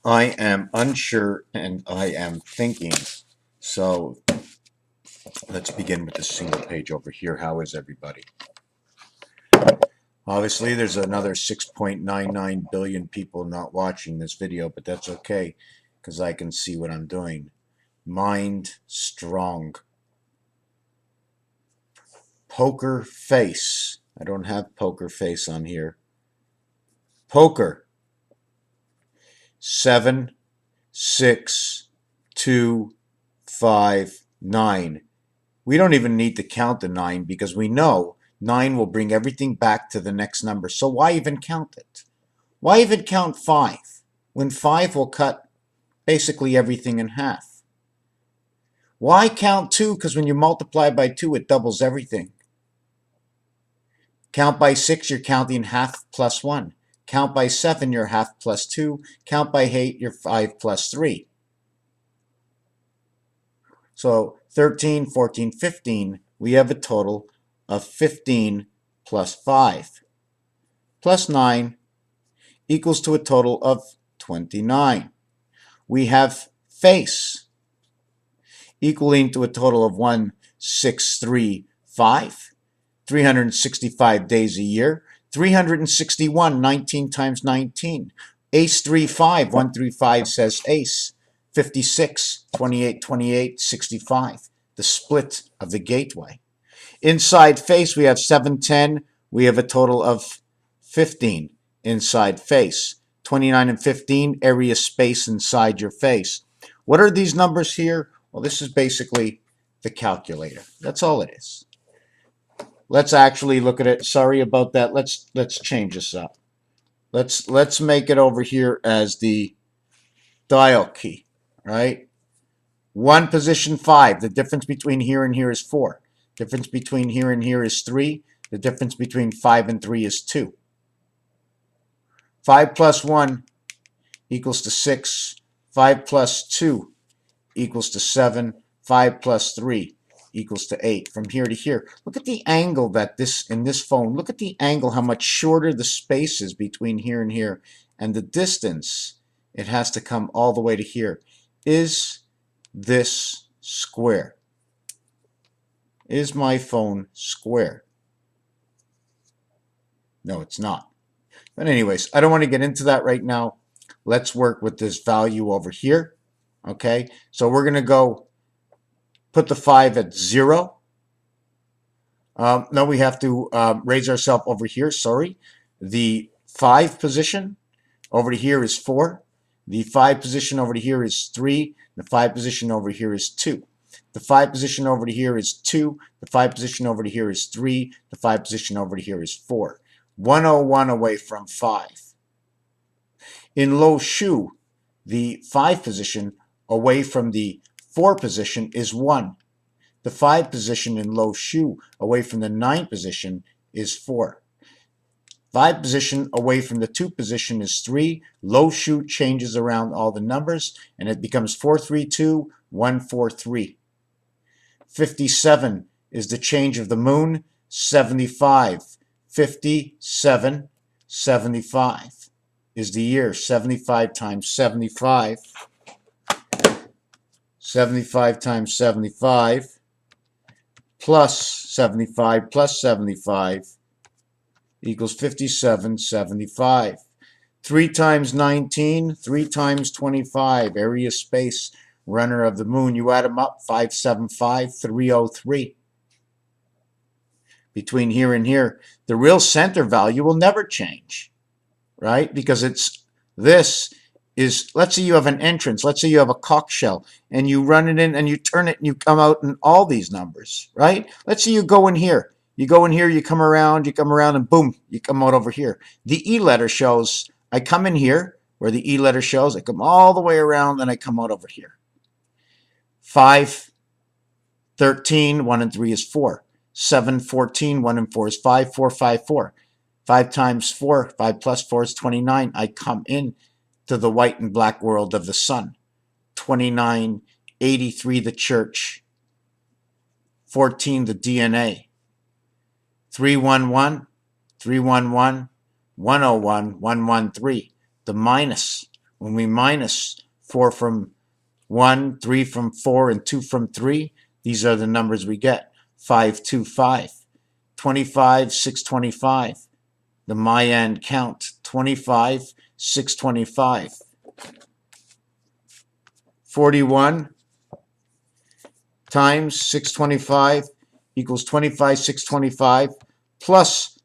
I am unsure and I am thinking. So let's begin with the single page over here. How is everybody? Obviously, there's another 6.99 billion people not watching this video, but that's okay because I can see what I'm doing. Mind strong. Poker face. I don't have poker face on here. Poker. 7, 6, 2, 5, 9. We don't even need to count the 9 because we know 9 will bring everything back to the next number. So why even count it? Why even count 5 when 5 will cut basically everything in half? Why count 2? Because when you multiply by 2, it doubles everything. Count by 6, you're counting half plus 1. Count by 7, you're half plus 2. Count by 8, you're 5 plus 3. So 13, 14, 15, we have a total of 15 plus 5 plus 9 equals to a total of 29. We have face equaling to a total of 1635, 365 days a year, 361, 19 times 19. Ace 35, 135 says ace. 56, 28, 28, 65. The split of the gateway. Inside face, we have 710. We have a total of 15 inside face. 29 and 15, area space inside your face. What are these numbers here? Well, this is basically the calculator. That's all it is. Let's actually look at it. Sorry about that. Let's change this up. Let's make it over here as the dial key, right? 1 position 5. The difference between here and here is 4. Difference between here and here is 3. The difference between 5 and 3 is 2. 5 plus 1 equals to 6. 5 plus 2 equals to 7. 5 plus 3 equals to 8. From here to here. Look at the angle that in this phone. Look at the angle, how much shorter the space is between here and here. And the distance, it has to come all the way to here. Is this square? Is my phone square? No, it's not. But anyways, I don't want to get into that right now. Let's work with this value over here. Okay, so we're going to go put the 5 at 0. No, we have to raise ourselves over here. Sorry. The 5 position over here is 4. The 5 position over here is 3. The 5 position over here is 2. The 5 position over here is 2. The 5 position over here is 3. The 5 position over here is 4. 101 away from 5. In low shoe, the 5 position away from the 4 position is 1. The 5 position in low shoe away from the 9 position is 4. 5 position away from the 2 position is 3. Low shoe changes around all the numbers, and it becomes 432, 143. 57 is the change of the moon. 75, 57, 75 is the year. 75 times 75. 75 times 75 plus 75 plus 75 equals 57, 75. 3 times 19, 3 times 25, area space, runner of the moon. You add them up, 575, 303. Between here and here, the real center value will never change, right? Because this is, let's say you have an entrance, let's say you have a conch shell, and you run it in and you turn it and you come out in all these numbers, right? Let's say you go in here. You go in here, you come around, and boom, you come out over here. The E letter shows, I come in here, where the E letter shows, I come all the way around, then I come out over here. 5, 13, 1 and 3 is 4. 7, 14, 1 and 4 is 5, 4, 5, 4. 5 times 4, 5 plus 4 is 29. I come in to the white and black world of the sun. 29, 83, the church. 14, the DNA. 311, 311, 101, 113, the minus. When we minus 4 from 1, 3 from 4, and 2 from 3, these are the numbers we get. 5, 2, 5. 25, 625. The Mayan count. 25, 625. 41 times 625 equals 25, 625, plus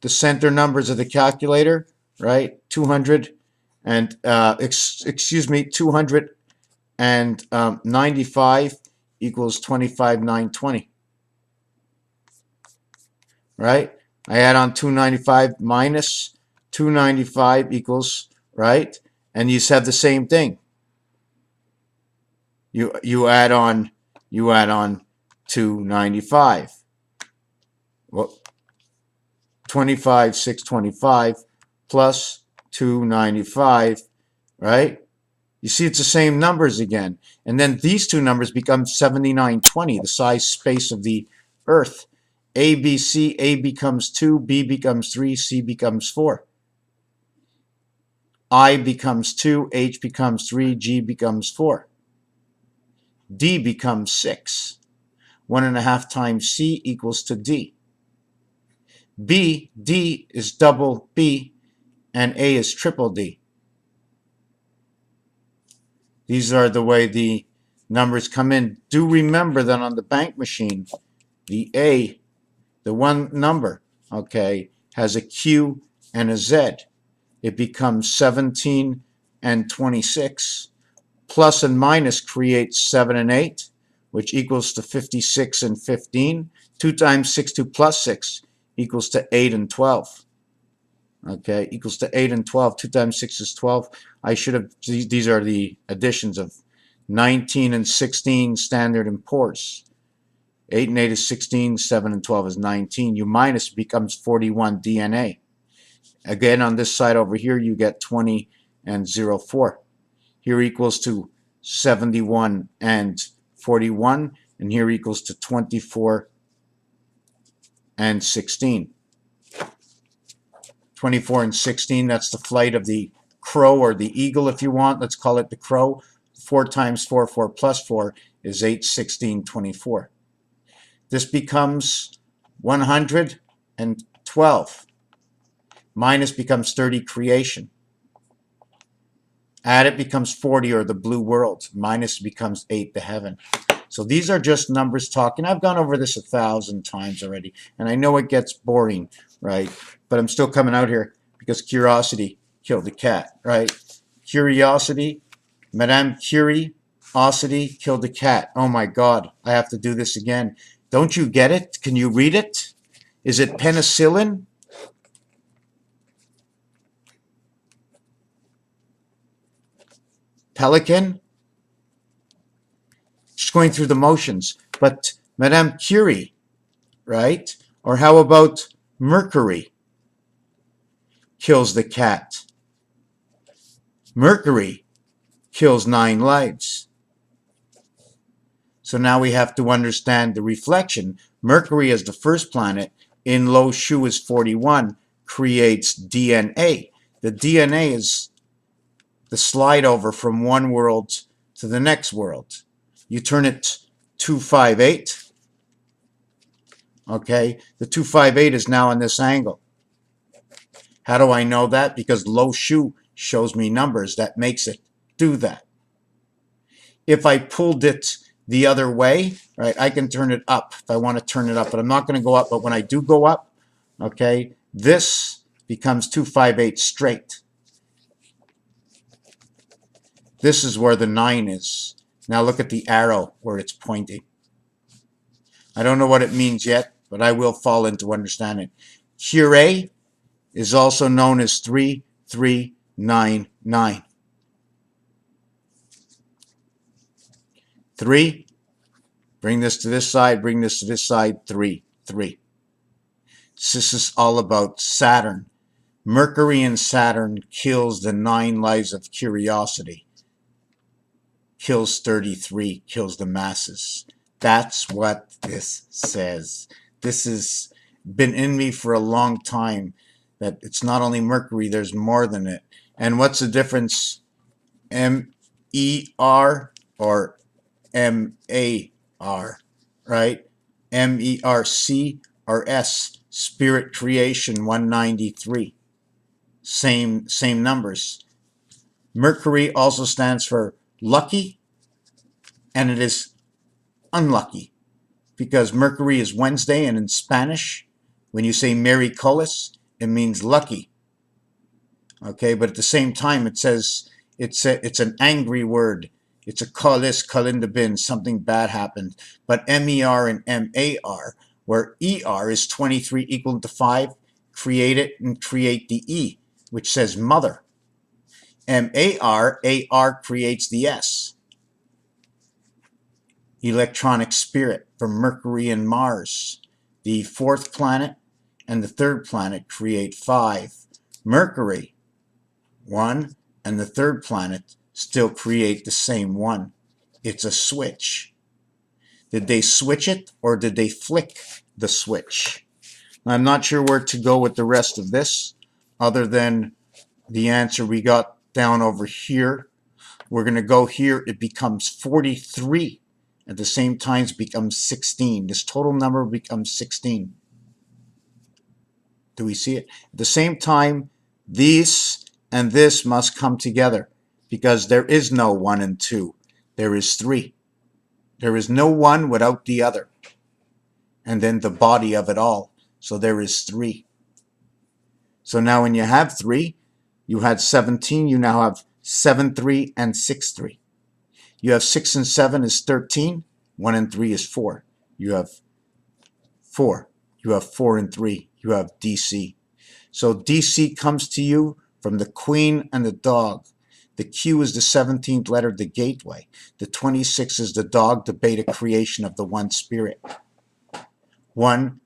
the center numbers of the calculator, right? 200 and, 295 equals 25,920, right? I add on 295 minus 295 equals, right? And you have the same thing. You add on 295. Well, 25, 625 plus 295, right? You see it's the same numbers again. And then these two numbers become 7920, the size space of the Earth. A, B, C, A becomes 2, B becomes 3, C becomes 4. I becomes 2, H becomes 3, G becomes 4. D becomes 6. 1.5 times C equals to D. D is double B, and A is triple D. These are the way the numbers come in. Do remember that on the bank machine, the A, the one number, okay, has a Q and a Z. It becomes 17 and 26. Plus and minus creates 7 and 8, which equals to 56 and 15. 2 times 6, 2 plus 6 equals to 8 and 12. Okay, equals to 8 and 12. 2 times 6 is 12. I should have, these are the additions of 19 and 16 standard and Poor's. 8 and 8 is 16, 7 and 12 is 19. You minus becomes 41 DNA. Again, on this side over here, you get 20 and 04. Here equals to 71 and 41, and here equals to 24 and 16. 24 and 16, that's the flight of the crow or the eagle if you want. Let's call it the crow. 4 times 4, 4 plus 4 is 8, 16, 24. This becomes 112. Minus becomes 30, creation. Add it becomes 40, or the blue world. Minus becomes 8, the heaven. So these are just numbers talking. I've gone over this 1,000 times already, and I know it gets boring, right? But I'm still coming out here because curiosity killed the cat, right? Curiosity, Madame Curiosity killed the cat. Oh my God, I have to do this again. Don't you get it? Can you read it? Is it penicillin? Pelican? Just going through the motions. But Madame Curie, right? Or how about Mercury kills the cat? Mercury kills 9 lives. So now we have to understand the reflection. Mercury as the first planet in Lo Shu is 41, creates DNA. The DNA is the slide over from one world to the next world. You turn it 258. Okay, the 258 is now in this angle. How do I know that? Because Lo Shu shows me numbers that makes it do that. If I pulled it the other way, right, I can turn it up if I want to turn it up, but I'm not going to go up. But when I do go up, okay, this becomes 258 straight. This is where the 9 is. Now look at the arrow where it's pointing. I don't know what it means yet, but I will fall into understanding. Curie is also known as 3399. 3, bring this to this side, bring this to this side, 3, 3. This is all about Saturn. Mercury and Saturn kills the 9 lives of curiosity. Kills 33, kills the masses. That's what this says. This has been in me for a long time, that it's not only Mercury, there's more than it. And what's the difference M-E-R or M-A-R, right? M-E-R-C or S, Spirit Creation 193. Same numbers. Mercury also stands for lucky, and it is unlucky because Mercury is Wednesday, and in Spanish, when you say Mericolis, it means lucky. Okay, but at the same time, it says it's an angry word. It's a colis, kalinda bin, something bad happened. But M-E-R and M-A-R, where E-R is 23 equal to 5, create it and create the E, which says mother. M-A-R, A-R creates the S. Electronic spirit from Mercury and Mars. The fourth planet and the third planet create 5. Mercury, 1, and the third planet still create the same 1. It's a switch. Did they switch it or did they flick the switch? I'm not sure where to go with the rest of this other than the answer we got down over here. We're going to go here. It becomes 43. At the same time, it becomes 16. This total number becomes 16. Do we see it? At the same time, these and this must come together because there is no 1 and 2. There is 3. There is no one without the other. And then the body of it all. So there is 3. So now when you have 3, you had 17. You now have 7, 3, and 6, 3. You have 6 and 7 is 13. 1 and 3 is 4. You have 4. You have 4 and 3. You have DC. So DC comes to you from the Queen and the Dog. The Q is the 17th letter, the gateway. The 26 is the dog, the beta creation of the one spirit. 1,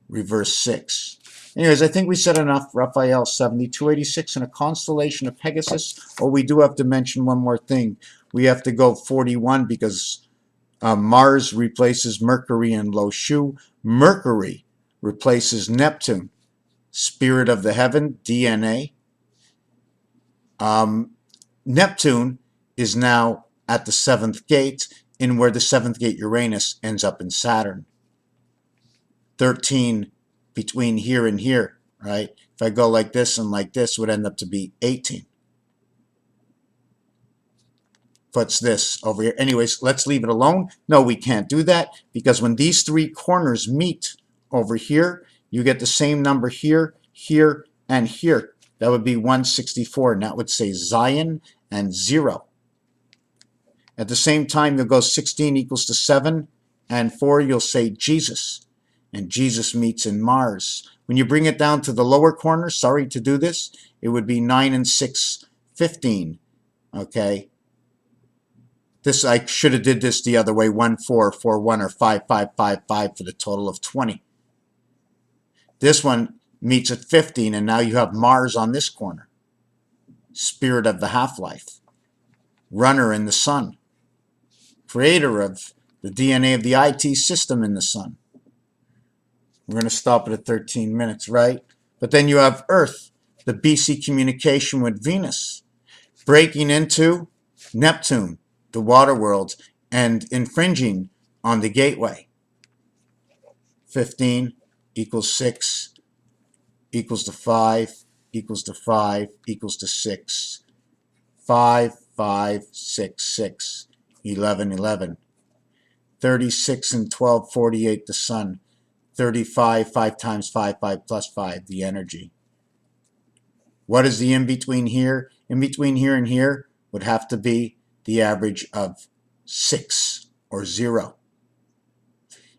reverse 6. Anyways, I think we said enough. Raphael 7286 in a constellation of Pegasus. Oh, we do have to mention one more thing. We have to go 41 because Mars replaces Mercury in Lo Shu. Mercury replaces Neptune, spirit of the heaven, DNA. Neptune is now at the 7th gate, in where the 7th gate Uranus ends up in Saturn. 13 between here and here, right? If I go like this and like this, would end up to be 18. Puts this over here. Anyways, let's leave it alone. No, we can't do that because when these 3 corners meet over here, you get the same number here, here, and here. That would be 164, and that would say Zion and 0. At the same time, you'll go 16 equals to 7, and 4, you'll say Jesus. And Jesus meets in Mars. When you bring it down to the lower corner, sorry to do this, it would be 9 and 6, 15. Okay? This, I should have did this the other way, 1, 4, 4, 1, or 5, 5, 5, 5 for the total of 20. This one meets at 15, and now you have Mars on this corner. Spirit of the half-life. Runner in the sun. Creator of the DNA of the IT system in the sun. We're going to stop it at 13 minutes, right? But then you have Earth, the BC communication with Venus, breaking into Neptune, the water world, and infringing on the gateway. 15 equals 6 equals to 5 equals to 5 equals to 6. 5, 5, 6, 6. 11, 11. 36 and 12, 48, the sun. 35, 5 times 5, 5 plus 5, the energy. What is the in-between here? In-between here and here would have to be the average of 6 or 0.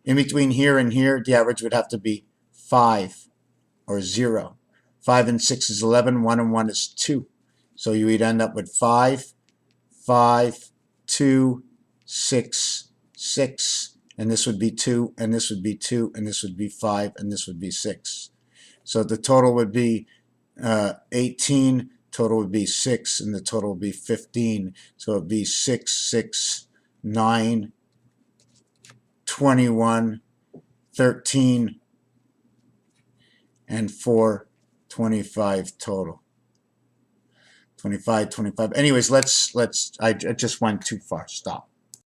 In-between here and here, the average would have to be 5 or 0. 5 and 6 is 11, 1 and 1 is 2. So you would end up with 5, 5, 2, 6, 6. And this would be 2, and this would be 2, and this would be 5, and this would be 6. So the total would be 18, total would be 6, and the total would be 15. So it would be 6, 6, 9, 21, 13, and 4, 25 total. 25, 25. Anyways, I just went too far. Stop.